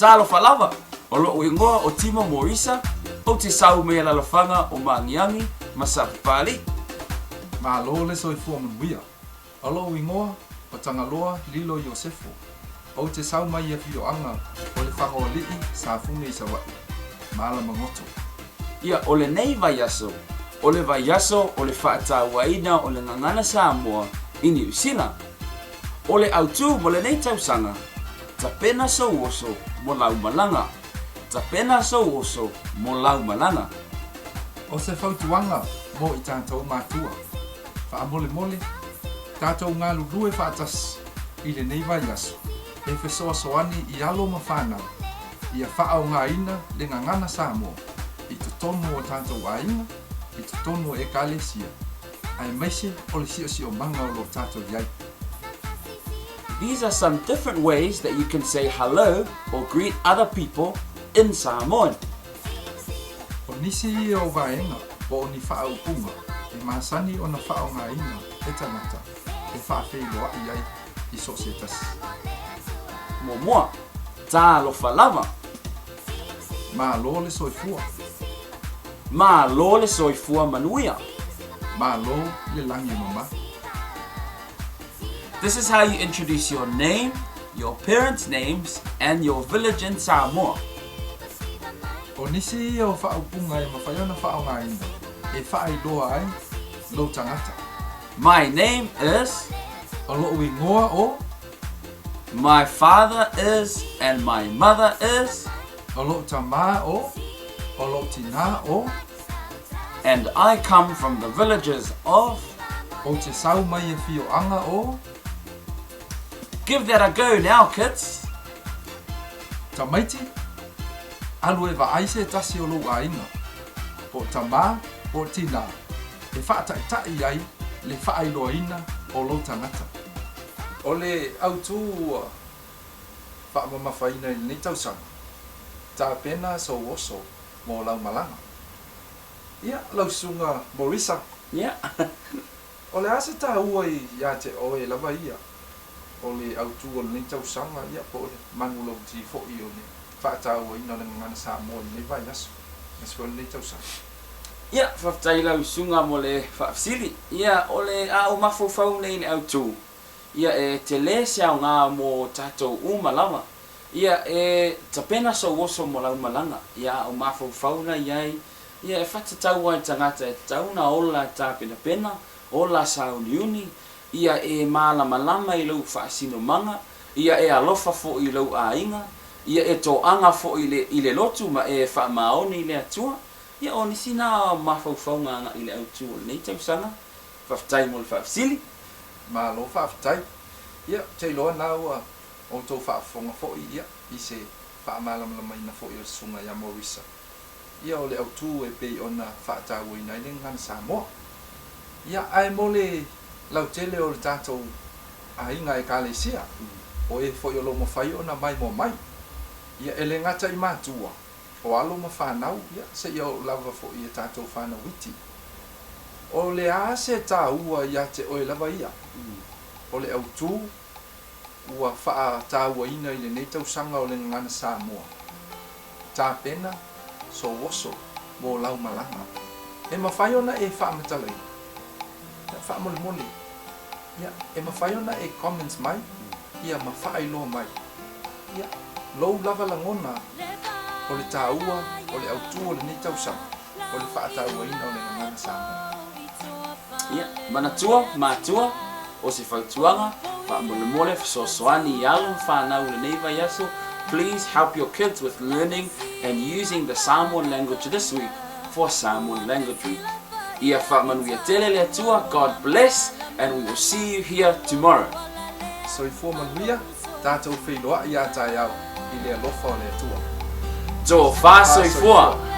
Talo falava, o lo ingoa o Timo Morisa, o te sau mea lalafanga o Mangiangi, Masapali. Malo le soifua manuia. Alo ingoa o Tangaloa Lilo Yosefo. O te sau mai e fioanga o le whakaolii sa funga i sawai. Mala mangoto. Ia, o le nei vaiaso. O le vaiaso o le whaatawaina o le ngangana Samoa i New Zealand. O le autu mo le nei tausanga. Tapena so oso mo laumalanga. Tapena so oso mo laumalanga. O se whautuanga mo i tātou mātua. Whaamole mole, tātou ngā lulue whaatas i le nei vaiaso. E whesoa soani i alo ma whanau. Ia whaau ngā ina le ngangana Samoa. I te tonu o tātou ainga, i te tonu e kālesia. Ai maise o le sio manga o lo tātou iai. These are some different ways that you can say hello or greet other people in Samoan. O nisi o vaenga, po o ni whaau punga. E masani o na whaau ngā ina, e tangata. E whaafeiloa iai i sosetas. Moa, tā lofa lava. Ma lo le soifua. Ma lo le soifua manuia. Ma lo le langi mama. This is how you introduce your name, your parents' names, and your village in Samoa. O nisi o whaupunga e mawhaiona whao ngā ina. E whaailoa ai, lo tangata. My name is, O lo ui ngoa o, my father is, and my mother is, o lo tamā o lo tina o, and I come from the villages of. o te sau mai e fioanga o, Give that a go now, kids. tamaiti. Alu e waaise tasi o lo ainga. O tamā, o tina. E whaataitai ai, le whaailoaina o lo tangata. O le autu whaamamawhaina i nei tausanga. Tā pena so oso mō lau malanga. Ia, lau sunga Morisa. Yeah. O le ase tā ua i ia te oe lava ia. O le autu o le nei tausanga ia po le manulau ti fo'i o le whaatau ina le ngana Samoa i nei vai aso. Nasi o le nei tausanga. Ia, whaftai lau sunga mo le whaafsili. Ia, o le a o mawhawhau nei le autu. Ia, e te le siau ngā mo tātou umalawa. Ia, e tapena so oso mo lau malanga. Ia, o mawhawhau na iai. Ia, e whatatau ai tangata e tauna ola tā pena pena. Ola sauni uni. Ia, e malama i lau whaasino manga. Ia, e alofa fo i lau a inga. Ia, e to anga fo i le lotu ma e whaamaoni i le atua. Ia, o nisi nā mawhawhau ngā i le autu o nei tausanga. Whaftai mo le whaafsili. Ma lo whaafitai. Ia, te loa nā ua o tō whaafonga fo'i ia. I se whaamalamala ina fo'i o sunga ia Morisa. Ia o le autu e pei o na whaatau ina i le ngana Samoa. Ia, ai mo le lau tele o le tātou a inga e kālesia. O e fo'i o lo mawhai o na mai mo mai. Ia, e le ngata i mātua. O alo ma whanau, ia, se ia o lava fo'i e tātou whanau iti. O le a se tā ua ia te oe lava ia. O le autu ua wha tā ua ina i le nei tausanga o le ngana Samoa. Tā pena, so oso, mō lau malanga. E mawhai ona e wha matalai. Wha mole mole. Ia, e mawhai ona e comments mai. Ia, ma whaailoa mai. Ia, lou lava langona. O le tā ua, o le autu o le nei tausanga. O le wha tā ua ina o le ngana Samoa. Ia, manatua, mātua, o se whautuanga, whaamole whasosoani i alu whanau le nei vai aso. Please help your kids with learning and using the Samoan language this week for Samoan Language Week. Ia whaamanuia tele le atua, God bless, and we will see you here tomorrow. So i manuia, tātou whailoa i a tai au, i le alofa o le atua. Tō whāsoi fua.